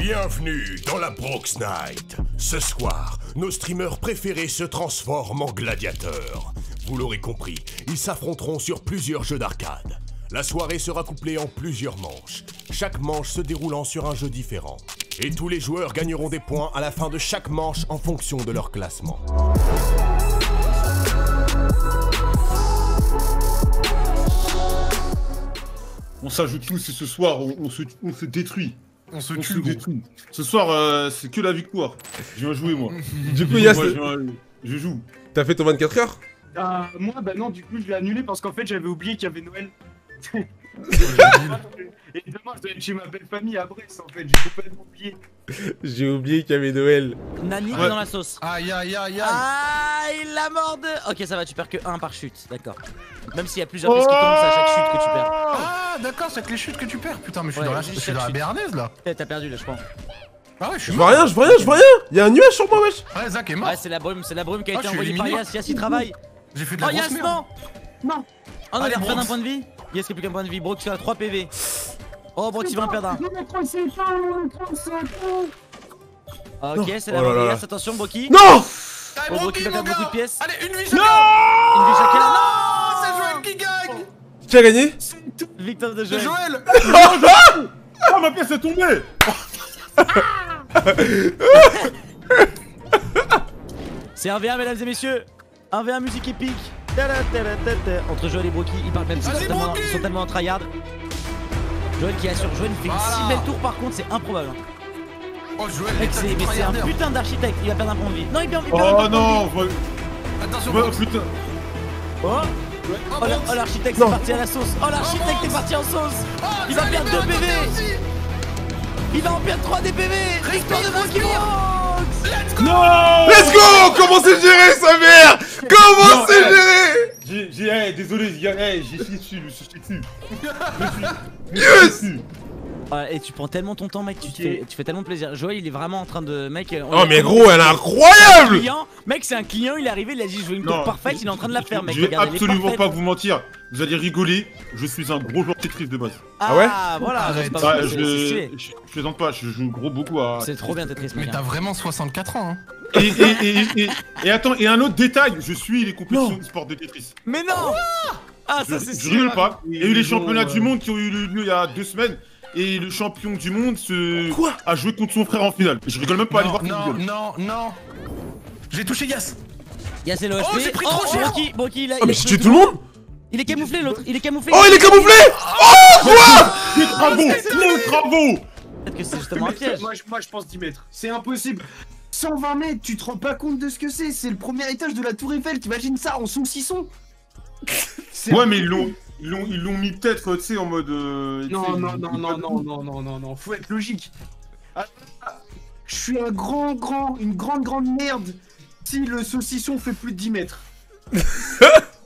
Bienvenue dans la Brox Night. Ce soir, nos streamers préférés se transforment en gladiateurs. Vous l'aurez compris, ils s'affronteront sur plusieurs jeux d'arcade. La soirée sera couplée en plusieurs manches, chaque manche se déroulant sur un jeu différent. Et tous les joueurs gagneront des points à la fin de chaque manche en fonction de leur classement. On s'ajoute tous et ce soir, on se détruit. On se tue, gros. Détruit. Ce soir, c'est que la victoire. Je viens jouer, moi. Du coup, Yas, je joue. t'as fait ton 24 heures? Moi, bah non, du coup, je l'ai annulé parce qu'en fait, j'avais oublié qu'il y avait Noël. Et demain, je dois être chez ma belle famille à Brest, en fait, j'ai complètement oublié. J'ai oublié qu'il y avait Noël. Nani Ouais. dans la sauce. Aïe aïe aïe aïe. Ah, il l'a mordé. Ok, ça va, tu perds que 1 par chute, d'accord. Même s'il y a plusieurs pièces qui tombent, c'est à chaque chute que tu perds. Ah d'accord, c'est avec les chutes que tu perds. Putain, mais je suis Ouais, dans la, juste je suis dans la chaque béarnaise là. T'as perdu là, je crois. Ah ouais, je suis Je vois rien, je vois rien, je vois rien. Y'a un nuage sur moi, wesh. Ouais, Zach est mort. Ouais, c'est la brume qui a Ah, été je suis envoyée par éliminé. Yas. Yas, il travaille. J'ai fait de Oh, la grosse Yas, merde. non. Non. Oh non, Allez, il a refait Brox. un point de vie. Yas qui a plus qu'un point de vie. Brox, tu as 3 PV. Oh, Brox, il va en perdre un. Ok, c'est la Oh là mort de là. Yas. Attention, Broki. Non! Allez, Oh, Broki Broki, va mon perdre beaucoup gars. de pièces. Allez, une vie chacun. Une vie chacun. Oh, c'est Joël qui gagne. Qui a gagné? Victoire de C'est Joël. Joël. Ah, ma pièce est tombée. C'est 1v1, mesdames et messieurs. 1v1 musique épique. Entre Joël et Broki, ils parlent même, Vas-y, Broki. ils sont tellement en tryhard. Joël qui assure, Joël il fait Voilà. 6 belles tours par contre, c'est improbable. Oh, Joël, Mec, t'as c'est du mais c'est un tryharder. putain d'architecte, il va perdre un point de vie. Non, il perd un Oh point de non, vie. Attention, ouais, Brox. putain. Oh, Oh, oh, Brox. oh, l'architecte Non. est parti à la sauce. Oh, l'architecte est parti en sauce. Oh, Il va Joël, perdre il 2 perd PV. aussi. Il va en perdre 3 des PV. Victoire de Broki. Let's go. Non. Let's go! Comment c'est géré, sa mère? Comment Non, c'est eh. géré? Désolé, j'ai chié dessus, je suis dessus. Yes! Et tu prends tellement ton temps, mec, tu fais tellement plaisir. Joël, il est vraiment en train de. Mec, Oh, mais gros, elle est incroyable! Mec, c'est un client, il est arrivé, il a dit je veux une Non, tour parfaite, il est en train de la faire, mec. Je vais Regarde, elle est absolument parfaite. pas vous mentir. Vous allez rigoler. Je suis un gros joueur Tetris de base. Ah ouais? Voilà, Arrête. c'est pas Bah, vrai, c'est stylé. je plaisante pas. Je joue gros beaucoup à. C'est trop bien Tetris, Mais mec. t'as vraiment 64 ans, hein. Et attends, et un autre détail. Je suis les compétitions e-sport de Tetris. Mais non. Ah, ça c'est Je stylé. rigole pas. Il y a eu les championnats du monde qui ont eu lieu il y a 2 semaines. Et le champion du monde a joué contre son frère en finale. Je rigole même pas à aller voir cette Non, vidéo. non. J'ai touché Yas. Y'a c'est l'OHP. Oh, j'ai pris trop cher. Broki, il a. Oh, mais j'ai tué tout le monde? Il est camouflé l'autre, il est camouflé. Oh, il est camouflé! Oh, quoi? Les travaux. Peut-être que c'est justement un piège. Moi, je pense 10 mètres. C'est impossible. 120 mètres, tu te rends pas compte de ce que c'est. C'est le premier étage de la Tour Eiffel. T'imagines ça en saucisson? Ouais, mais ils l'ont mis peut-être, tu sais, en mode. Non. Faut être logique. Ah, je suis une grande merde. Si le saucisson fait plus de 10 mètres.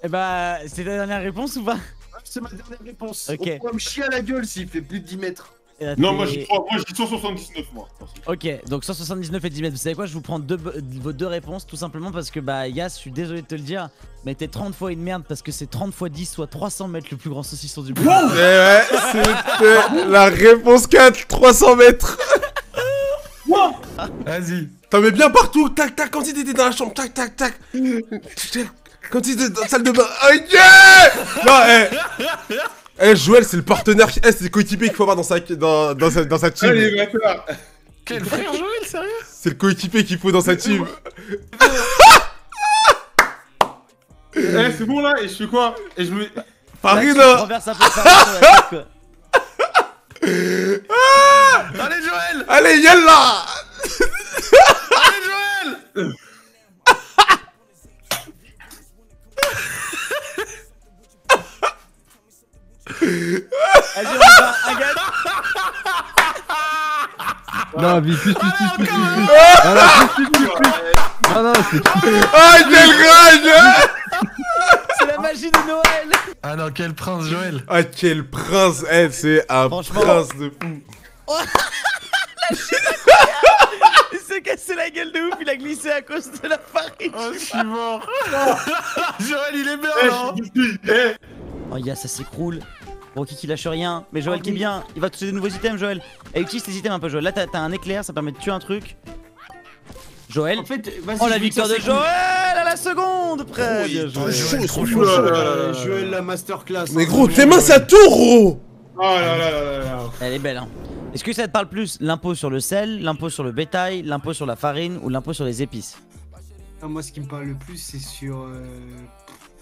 Eh bah, c'est ta dernière réponse ou pas? C'est ma dernière réponse. Ok. On pourra me chier à la gueule s'il fait plus de 10 mètres. Non, moi j'ai 179, moi. Ok, donc 179 et 10 mètres. Vous savez quoi? Je vous prends vos deux réponses tout simplement parce que bah Yas, je suis désolé de te le dire, mais t'es 30 fois une merde parce que c'est 30 fois 10 soit 300 mètres le plus grand saucisson du monde. Eh ouais, c'était la réponse 4, 300 mètres. Vas-y. T'en mets bien partout, tac, tac, quand il était dans la chambre, tac, tac, tac. Quand il était dans la salle de bain, ok. Non, Joël, c'est le partenaire, c'est le coéquipier qu'il faut avoir dans sa team. Allez, bâtard. Quel frère Joël, sérieux? C'est le coéquipier qu'il faut dans sa team. C'est bon là, et je fais quoi? Et je me. Paris, Tu là. renverses un peu ça sur la tête, quoi. Allez Joël. Allez, yalla. Allez Joël. Vas-y, on y va, un gars. Non, mais plus. Non, c'est Ah, quel rage. C'est la magie de Noël. Ah non, quel prince Joël. Ah, quel prince. C'est un Franchement. prince de fou. Il s'est cassé la gueule de ouf, il a glissé à cause de la farine. Oh, je suis mort. Joël, il est bien là. Oh, Yas, ça s'écroule. Rocky qui lâche rien, mais Joël qui est bien. Il va te donner des nouveaux items, Joël. Et utilise tes items un peu, Joël. Là, t'as un éclair, ça permet de tuer un truc. Joël. En fait, vas-y. Oh, la je dis que victoire ça, de c'est Joël à la seconde, près. Bien joué. Chaud, cool. Joël, la masterclass. Mais gros, tes mains ça tourne, gros. Oh là là là là là. Elle est belle, hein. Est-ce que ça te parle plus l'impôt sur le sel, l'impôt sur le bétail, l'impôt sur la farine ou l'impôt sur les épices? Ah, moi, ce qui me parle le plus, c'est sur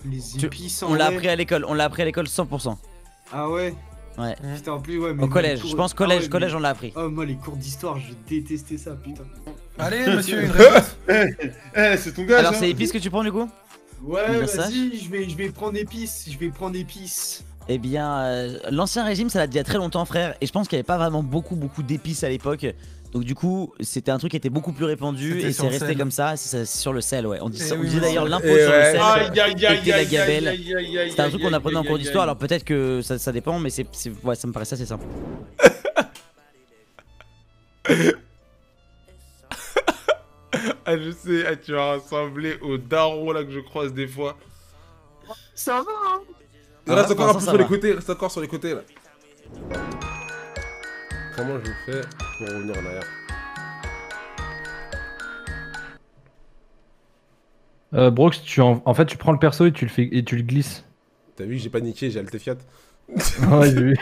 les épices. On l'a appris à l'école, 100%. Ah ouais? Ouais. Putain, en plus, ouais. Mais Au collège, je pense collège, ah ouais, collège on l'a appris. Oh, moi, les cours d'histoire, je détestais ça, putain. Allez, monsieur, une réponse. C'est ton gars. Alors c'est épices que tu prends du coup? Ouais, Bah, ça. vas-y, je vais prendre épices. Eh bien, l'ancien régime ça date d'il y a très longtemps frère, et je pense qu'il n'y avait pas vraiment beaucoup d'épices à l'époque. Donc du coup, c'était un truc qui était beaucoup plus répandu C'était et sur c'est le resté sel. comme ça, c'est sur le sel, ouais. On dit, Eh ça, on oui, disait oui, d'ailleurs oui. l'impôt Et sur ouais. le sel. Aïe aïe aïe était la aïe gabelle. aïe aïe aïe. C'était un truc qu'on apprenait en cours d'histoire, alors peut-être que ça dépend, mais ouais, ça me paraissait assez simple. Ah, je sais, ah, tu vas ressembler au daron là que je croise des fois. Ça va, hein? Reste encore un peu ça sur les va. côtés, reste encore sur les côtés là. Comment je fais pour revenir en arrière? Brox, en fait, tu prends le perso et tu le glisses. T'as vu, j'ai paniqué, j'ai Alt Fiat. Ouais, j'ai vu.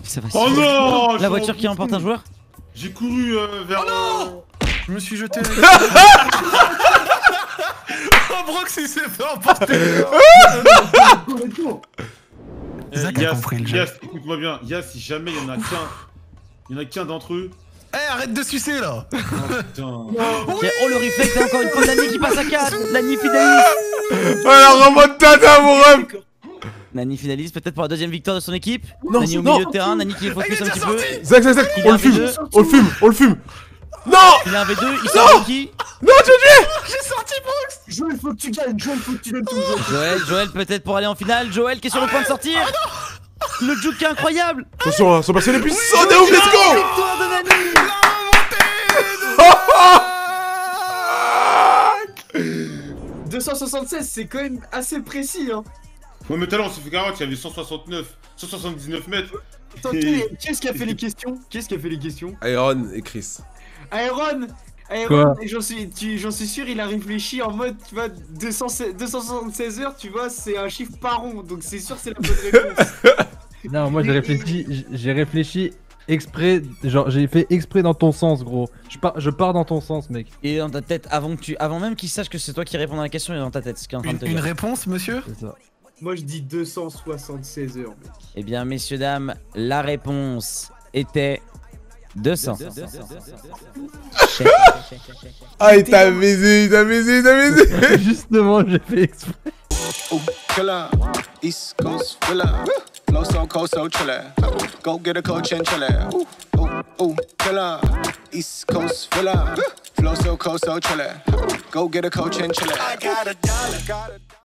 Ça va, Oh non. la voiture qui emporte un joueur? J'ai couru vers. Je me suis jeté. Oh, Brox, il s'est fait emporter. Zach a compris le jeu. Yas, écoute-moi bien. Yas, si jamais il y en a qu'un d'entre eux. Eh, arrête de sucer là. Oh putain. Oh le réflexe, encore une fois Nani qui passe à 4. Nani finalise. Alors, remontada, mon rêve! Nani finalise peut-être pour la deuxième victoire de son équipe. Non, Nani au non. milieu de terrain, Nani qui est focus un petit peu. Zach, Il on a le un fume, V2. on le fume, on le fume! Non! Il a un V2, il sort qui? Non, tu me tué! Joël, faut que tu gagnes. Joël, faut que tu donnes tout. Joël peut-être pour aller en finale. Joël qui est sur le point de sortir. Le juke est incroyable. Attention, hein, son perso les plus puissants de ouf, let's go! Victoire de Nani. 276, c'est quand même assez précis, hein. Ouais, mais tout à l'heure, on s'est fait carotte, il y avait 179 mètres. Attends, qui est-ce qui a fait les questions? Iron et Chris. Aaron, Quoi? j'en suis sûr, il a réfléchi en mode, tu vois, 276 heures, tu vois, c'est un chiffre par rond, donc c'est sûr c'est la bonne réponse. Non, moi j'ai réfléchi exprès, genre j'ai fait exprès dans ton sens, gros. Je pars dans ton sens, mec. Et dans ta tête, avant même qu'il sache que c'est toi qui réponds à la question, il est dans ta tête. Ce qu'il est en train de te Une dire. réponse, monsieur? C'est ça. Moi je dis 276 heures, mec. Eh bien, messieurs, dames, la réponse était 200. Ah, il t'a baisé, Justement, j'ai fait exprès. Ooh, killer, East Coast filler. Flow so cold, so chiller. Go get a coach and chiller. Ooh, ooh, ooh, killer, East Coast filler. Flow so cold, so chiller. Go get a coach and chiller. I got a dollar.